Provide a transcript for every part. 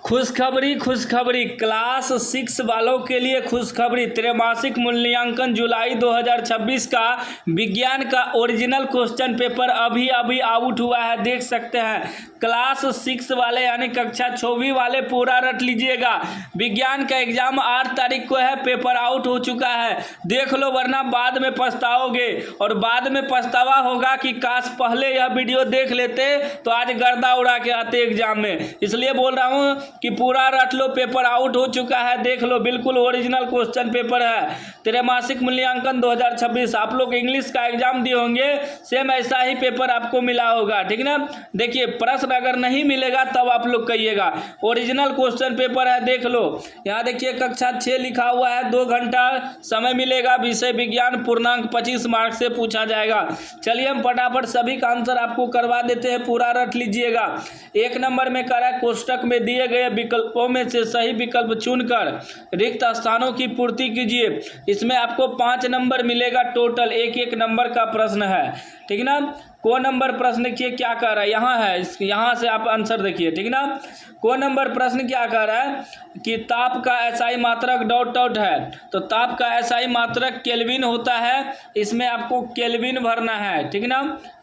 खुशखबरी क्लास 6 वालों के लिए खुशखबरी। त्रैमासिक मूल्यांकन जुलाई 2026 का विज्ञान का ओरिजिनल क्वेश्चन पेपर अभी अभी आउट हुआ है, देख सकते हैं। क्लास 6 वाले यानी कक्षा 6वीं वाले पूरा रट लीजिएगा। विज्ञान का एग्जाम 8 तारीख को है, पेपर आउट हो चुका है, देख लो, वरना बाद में पछताओगे। और बाद में पछतावा होगा कि काश पहले यह वीडियो देख लेते तो आज गर्दा उड़ा के आते एग्जाम में। इसलिए बोल रहा हूँ कि पूरा रट लो, पेपर आउट हो चुका है, देख लो, बिल्कुल ओरिजिनल क्वेश्चन पेपर है। त्रैमासिक मूल्यांकन 2026 आप लोग इंग्लिश का एग्जाम दिए होंगे, सेम ऐसा ही पेपर आपको मिला होगा, ठीक ना। देखिए, प्रश्न अगर नहीं मिलेगा तब आप लोग कहिएगा, ओरिजिनल क्वेश्चन पेपर है, देख लो। यहाँ देखिए कक्षा 6 लिखा हुआ है, 2 घंटा समय मिलेगा। विषय विज्ञान, पूर्णांक 25 मार्क से पूछा जाएगा। चलिए हम फटाफट सभी का आंसर आपको करवा देते हैं, पूरा रट लीजिएगा। 1 नंबर में कह रहा है कोष्टक में दिए गए विकल्पों में से सही विकल्प चुनकर रिक्त स्थानों की पूर्ति कीजिए। इसमें आपको 5 नंबर मिलेगा, टोटल 1-1 नंबर का प्रश्न है, ठीक ना। को नंबर प्रश्न देखिए क्या कह रहा है, यहाँ है, यहाँ से आप आंसर देखिए, ठीक ना। को नंबर प्रश्न क्या कह रहा है कि ताप का एसआई मात्रक ... है, तो ताप का एसआई मात्रक केल्विन होता है, इसमें आपको केल्विन भरना है, ठीक ना,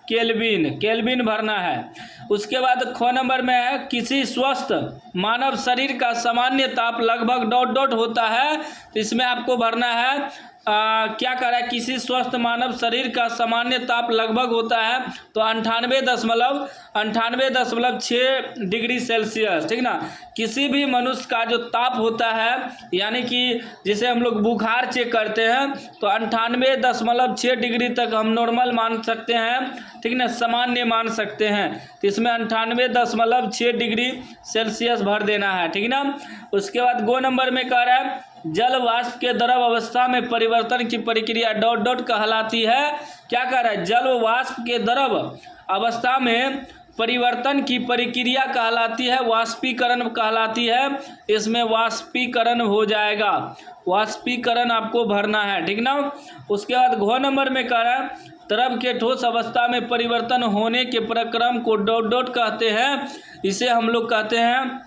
केल्विन भरना है। उसके बाद ख नंबर में है किसी स्वस्थ मानव शरीर का सामान्य ताप लगभग ... होता है, तो इसमें आपको भरना है क्या कह रहा है, किसी स्वस्थ मानव शरीर का सामान्य ताप लगभग होता है तो 98.6 डिग्री सेल्सियस, ठीक ना। किसी भी मनुष्य का जो ताप होता है, यानी कि जिसे हम लोग बुखार चेक करते हैं, तो 98.6 डिग्री तक हम नॉर्मल मान सकते हैं, ठीक ना, सामान्य मान सकते हैं। तो इसमें 98.6 डिग्री सेल्सियस भर देना है, ठीक ना। उसके बाद गो नंबर में कह रहा है जल वाष्प के द्रव अवस्था में परिवर्तन की प्रक्रिया ... कहलाती है। क्या कह रहा है, जल वाष्प के द्रव अवस्था में परिवर्तन की प्रक्रिया कहलाती है, वाष्पीकरण कहलाती है। इसमें वाष्पीकरण हो जाएगा, वाष्पीकरण आपको भरना है, ठीक ना। उसके बाद घ नंबर में कह रहा है द्रव के ठोस अवस्था में परिवर्तन होने के प्रक्रम को ... कहते हैं। इसे हम लोग कहते हैं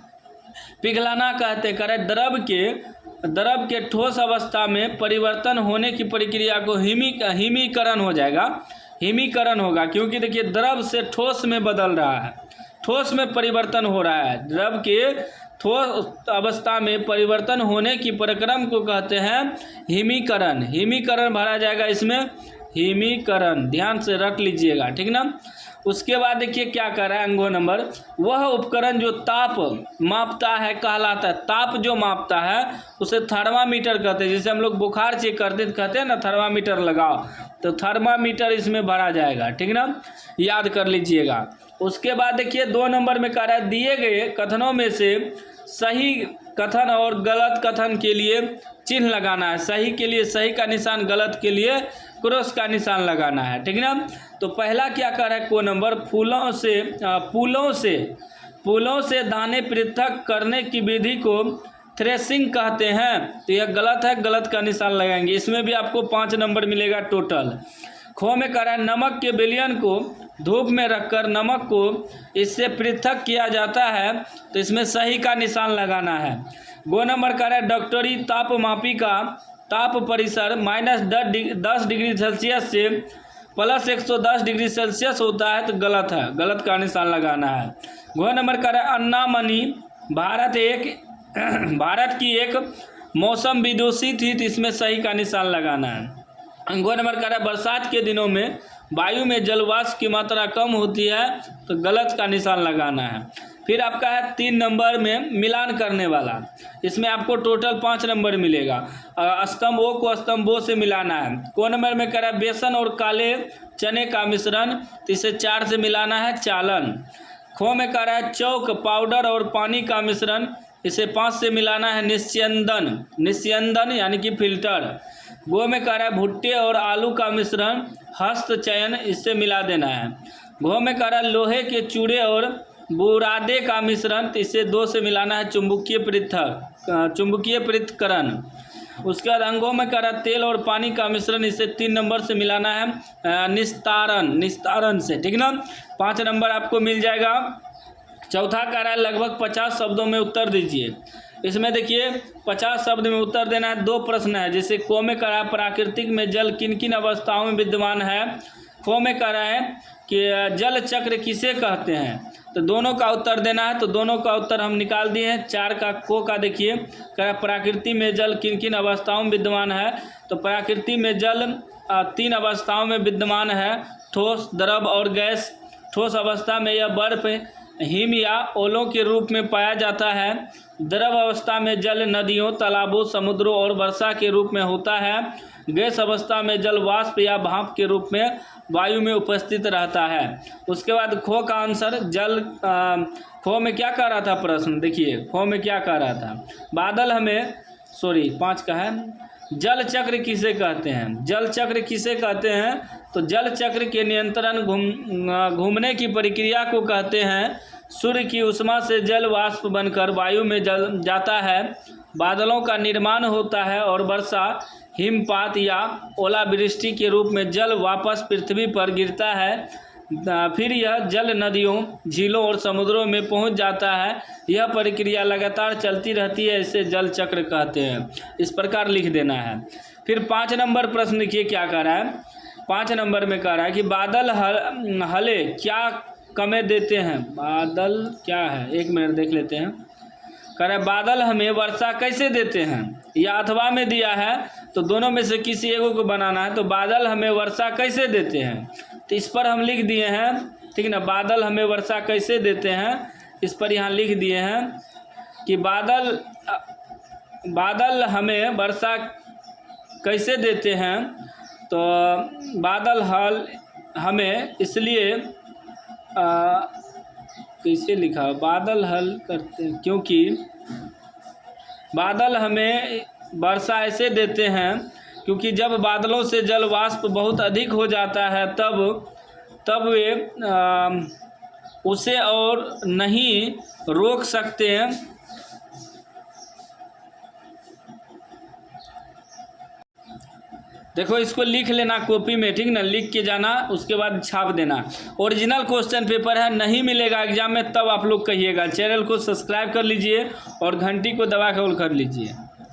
पिघलाना कहते हैं। कह रहे द्रव के ठोस अवस्था में परिवर्तन होने की प्रक्रिया को हिमीकरण हो जाएगा, हिमीकरण होगा, क्योंकि देखिए द्रव से ठोस में बदल रहा है, ठोस में परिवर्तन हो रहा है। द्रव के ठोस अवस्था में परिवर्तन होने की प्रक्रम को कहते हैं हिमीकरण भरा जाएगा, इसमें हिमीकरण, ध्यान से रख लीजिएगा, ठीक ना। उसके बाद देखिए क्या कर रहा है अंगो नंबर, वह उपकरण जो ताप मापता है कहलाता है। ताप जो मापता है उसे थर्मामीटर कहते हैं। जैसे हम लोग बुखार चेक करते कहते हैं ना, थर्मामीटर लगाओ, तो थर्मामीटर इसमें भरा जाएगा, ठीक ना, याद कर लीजिएगा। उसके बाद देखिए 2 नंबर में कह रहा है दिए गए कथनों में से सही कथन और गलत कथन के लिए चिन्ह लगाना है। सही के लिए सही का निशान, गलत के लिए क्रॉस का निशान लगाना है, ठीक ना। तो पहला क्या कर रहा है को नंबर, फूलों से दाने पृथक करने की विधि को थ्रेसिंग कहते हैं। तो यह गलत है, गलत का निशान लगाएंगे। इसमें भी आपको 5 नंबर मिलेगा टोटल। खो में कह रहा है नमक के विलयन को धूप में रखकर नमक को इससे पृथक किया जाता है, तो इसमें सही का निशान लगाना है। गो नंबर कह रहा है डॉक्टरी तापमापी का ताप परिसर -10 डिग्री सेल्सियस से +110 डिग्री सेल्सियस होता है, तो गलत है, गलत का निशान लगाना है। गो नंबर कह रहा है अन्ना मनी भारत की एक मौसम विदुषी थी, तो इसमें सही का निशान लगाना है। गो नंबर कह रहा है बरसात के दिनों में वायु में जलवाष्प की मात्रा कम होती है, तो गलत का निशान लगाना है। फिर आपका है 3 नंबर में मिलान करने वाला, इसमें आपको टोटल 5 नंबर मिलेगा। स्तंभ ओ को स्तंभ ओ से मिलाना है। को नंबर में कह रहा है बेसन और काले चने का मिश्रण, तो इसे 4 से मिलाना है, चालन। खो में कह रहा है चौक पाउडर और पानी का मिश्रण, इसे 5 से मिलाना है, निस्यंदन यानी कि फिल्टर। गो में कह रहा है भुट्टे और आलू का मिश्रण, हस्त चयन, इससे मिला देना है। घो में कह रहा है लोहे के चूड़े और बुरादे का मिश्रण, तो इसे 2 से मिलाना है, चुंबकीय पृथक्करण। उसके बाद अंगों में कह रहा है तेल और पानी का मिश्रण, इसे 3 नंबर से मिलाना है, निस्तारण से, ठीक ना। 5 नंबर आपको मिल जाएगा। चौथा कह रहा है लगभग 50 शब्दों में उत्तर दीजिए। इसमें देखिए 50 शब्द में उत्तर देना है। 2 प्रश्न है। जैसे क में कह रहा है प्राकृतिक में जल किन किन अवस्थाओं में विद्यमान है। ख में कह रहा है कि जल चक्र किसे कहते हैं। तो दोनों का उत्तर देना है। तो दोनों का उत्तर हम निकाल दिए हैं। 4 का को का देखिए कह रहा है प्रकृति में जल किन किन अवस्थाओं में विद्यमान है। तो प्रकृति में जल 3 अवस्थाओं में विद्यमान है, ठोस, द्रव और गैस। ठोस अवस्था में यह बर्फ, हिम या ओलों के रूप में पाया जाता है। द्रव अवस्था में जल नदियों, तालाबों, समुद्रों और वर्षा के रूप में होता है। गैस अवस्था में जल वाष्प या भाप के रूप में वायु में उपस्थित रहता है। उसके बाद खो का आंसर जल खो में क्या कह रहा था प्रश्न, देखिए खो में क्या कह रहा था। बादल हमें 5 का है। जल चक्र किसे कहते हैं। जल चक्र किसे कहते हैं। तो जल चक्र के नियंत्रण घूमने की प्रक्रिया को कहते हैं। सूर्य की उष्मा से जल वाष्प बनकर वायु में जल जाता है, बादलों का निर्माण होता है और वर्षा, हिमपात या ओलावृष्टि के रूप में जल वापस पृथ्वी पर गिरता है। फिर यह जल नदियों, झीलों और समुद्रों में पहुंच जाता है। यह प्रक्रिया लगातार चलती रहती है, इसे जल चक्र कहते हैं। इस प्रकार लिख देना है। फिर 5 नंबर प्रश्न देखिए क्या कह रहा है। 5 नंबर में कह रहा है कि बादल हले क्या कमें देते हैं। बादल क्या है, 1 मिनट देख लेते हैं। कह रहा है बादल हमें वर्षा कैसे देते हैं, या अथवा में दिया है तो दोनों में से किसी एक को बनाना है। तो बादल हमें वर्षा कैसे देते हैं, तो इस पर हम लिख दिए हैं, ठीक ना। बादल हमें वर्षा कैसे देते हैं, इस पर यहाँ लिख दिए हैं कि बादल हमें वर्षा कैसे देते हैं। तो बादल हमें इसलिए कैसे लिखा, बादल हल करते हैं क्योंकि बादल हमें वर्षा ऐसे देते हैं क्योंकि जब बादलों से जल वाष्प बहुत अधिक हो जाता है तब वे उसे और नहीं रोक सकते हैं। देखो इसको लिख लेना कॉपी में, ठीक ना, लिख के जाना, उसके बाद छाप देना। ओरिजिनल क्वेश्चन पेपर है, नहीं मिलेगा एग्जाम में तब आप लोग कहिएगा। चैनल को सब्सक्राइब कर लीजिए और घंटी को दबा के ऑल कर लीजिए।